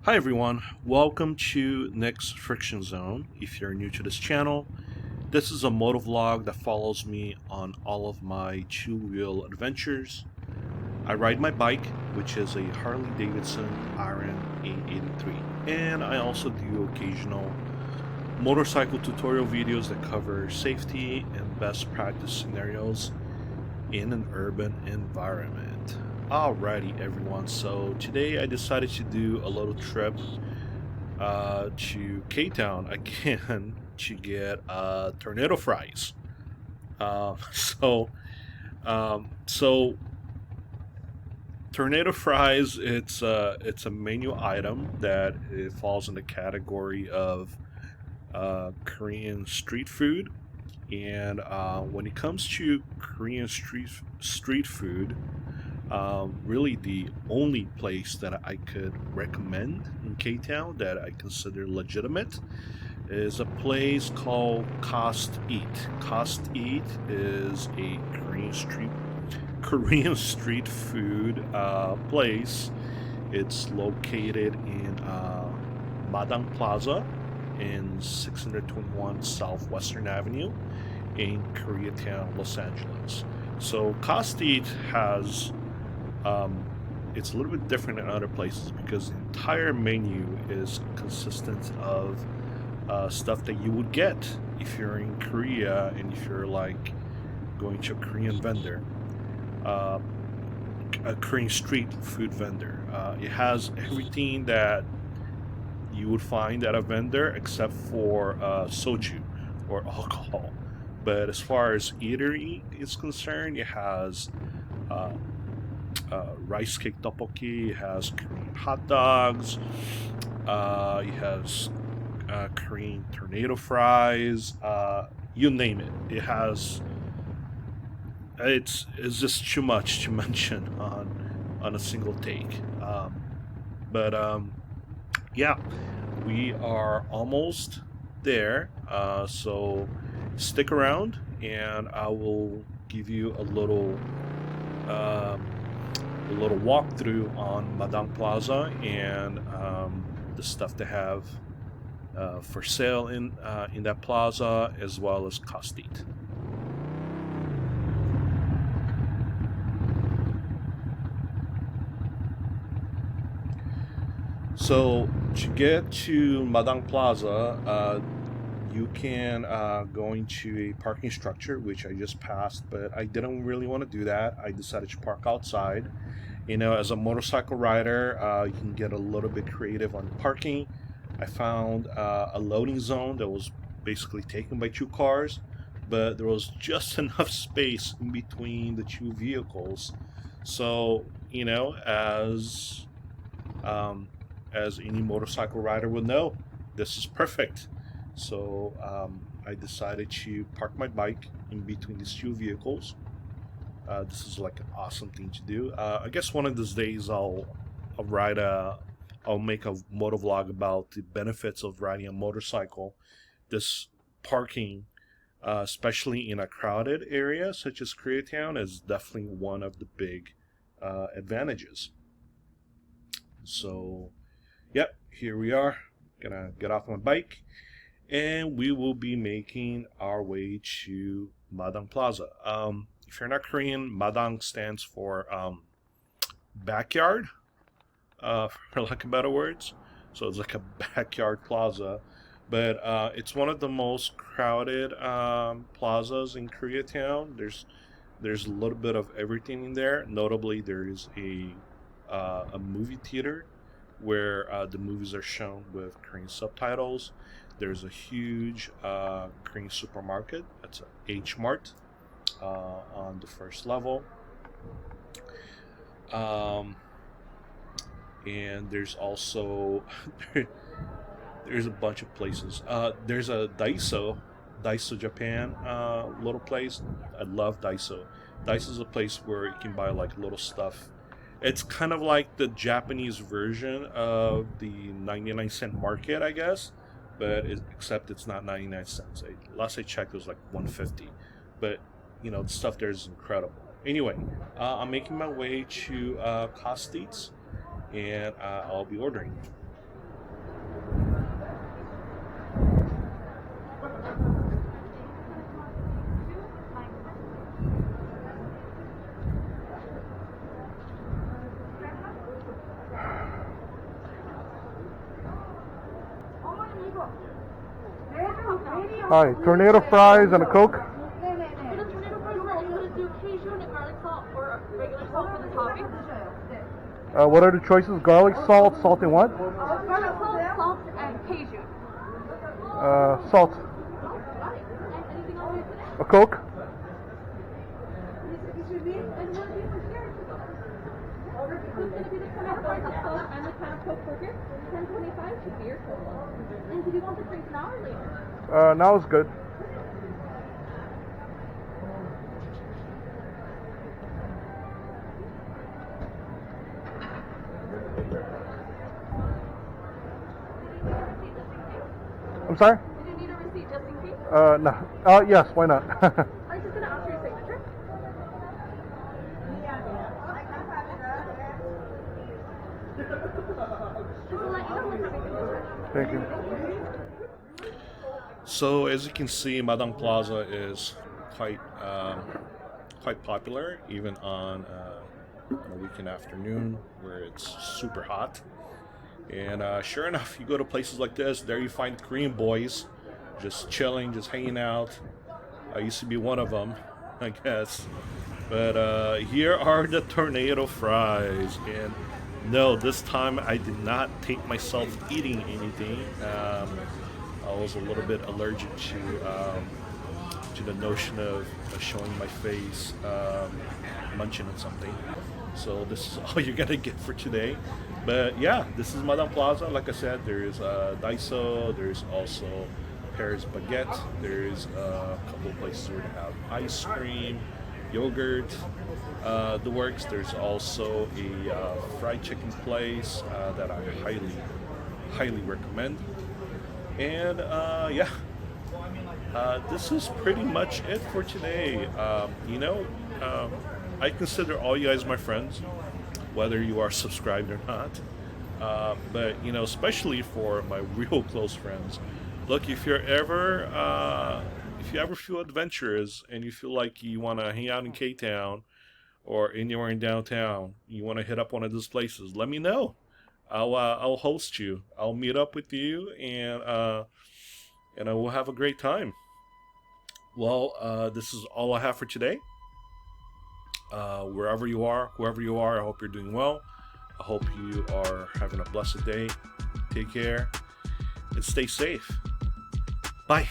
Hi everyone, welcome to Nick's Friction Zone. If you're new to this channel, this is a motovlog that follows me on all of my two-wheel adventures. I ride my bike, which is a Harley Davidson Iron 883, and I also do occasional motorcycle tutorial videos that cover safety and best practice scenarios in an urban environment. Alrighty everyone, so today I decided to do a little trip to K-Town again to get tornado fries. Uh, so, so tornado fries, it's a menu item that it falls in the category of Korean street food. And when it comes to Korean street food, really the only place that I could recommend in K-Town that I consider legitimate is a place called KOSTEAT. KOSTEAT is a Korean street food place. It's located in Mandang Plaza in 621 Southwestern Avenue in Koreatown, Los Angeles. So KOSTEAT has it's a little bit different than other places because the entire menu is consistent of stuff that you would get if you're in Korea and if you're like going to a Korean vendor, uh, a Korean street food vendor. It has everything that you would find at a vendor except for soju or alcohol. But as far as eatery is concerned, it has uh, rice cake tteokbokki, it has Korean hot dogs, it has Korean tornado fries, you name it. It has. It's just too much to mention on a single take. But yeah, we are almost there. So stick around, and I will give you um, a little walkthrough on Madang Plaza and the stuff they have for sale in that plaza, as well as KOSTEAT. So to get to Madang Plaza, you can go into a parking structure, which I just passed, but I didn't really want to do that. I decided to park outside. You know, as a motorcycle rider, you can get a little bit creative on parking. I found a loading zone that was basically taken by two cars, but there was just enough space in between the two vehicles. So, you know, um, as any motorcycle rider would know, this is perfect. So I decided to park my bike in between these two vehicles. This is like an awesome thing to do. I guess one of these days I'll ride a I'll make a motovlog about the benefits of riding a motorcycle. This parking, especially in a crowded area such as Koreatown, is definitely one of the big advantages. So, yep, here we are. Gonna get off my bike, and we will be making our way to Madang Plaza. If you're not Korean, Madang stands for backyard, for lack of better words. So it's like a backyard plaza, but it's one of the most crowded plazas in Koreatown. There's a little bit of everything in there. Notably, there is a movie theater where the movies are shown with Korean subtitles. There's a huge Korean supermarket. That's a H Mart on the first level. Um, and there's also there's a bunch of places. There's a Daiso Japan little place. I love Daiso. Daiso is a place where you can buy like little stuff. It's kind of like the Japanese version of the 99-cent market, I guess, but except it's not 99 cents. Last I checked, it was like 150. But you know, the stuff there is incredible. Anyway, I'm making my way to KOSTEAT's, and I'll be ordering. Hi, tornado fries and a Coke. For the tornado fries, we're also going to do Cajun and garlic salt or regular salt for the topping. What are the choices? Garlic salt, salt and what? Garlic salt, salt, and Cajun. Salt. And anything else for today? A Coke. And one of you for here. This is going to be the tomato fries with Coke and the can of Coke burger. $10.25 should be your total. And did you want the drinks now or later? Now is good. I'm sorry? Did you need a receipt just in case? No. Yes, why not? I'm just going to ask for your signature. Just to let you know when everything is ready. Thank you. So as you can see, Mandang Plaza is quite popular, even on a weekend afternoon where it's super hot. And sure enough, you go to places like this, there you find Korean boys just chilling, just hanging out. I used to be one of them, I guess. But here are the tornado fries. And no, this time I did not take myself eating anything. I was a little bit allergic to the notion of showing my face munching on something. So this is all you're gonna get for today. But yeah, this is Mandang Plaza. Like I said, there's Daiso. There's also Paris Baguette. There's a couple of places where they have ice cream, yogurt, the works. There's also a fried chicken place that I highly recommend. And yeah, this is pretty much it for today. I consider all you guys my friends, whether you are subscribed or not. But especially for my real close friends. Look, if you ever feel adventurous and you feel like you want to hang out in K-Town or anywhere in downtown, you want to hit up one of those places, let me know. I'll host you. I'll meet up with you, and I will have a great time. Well, this is all I have for today. Wherever you are, whoever you are, I hope you're doing well. I hope you are having a blessed day. Take care and stay safe. Bye.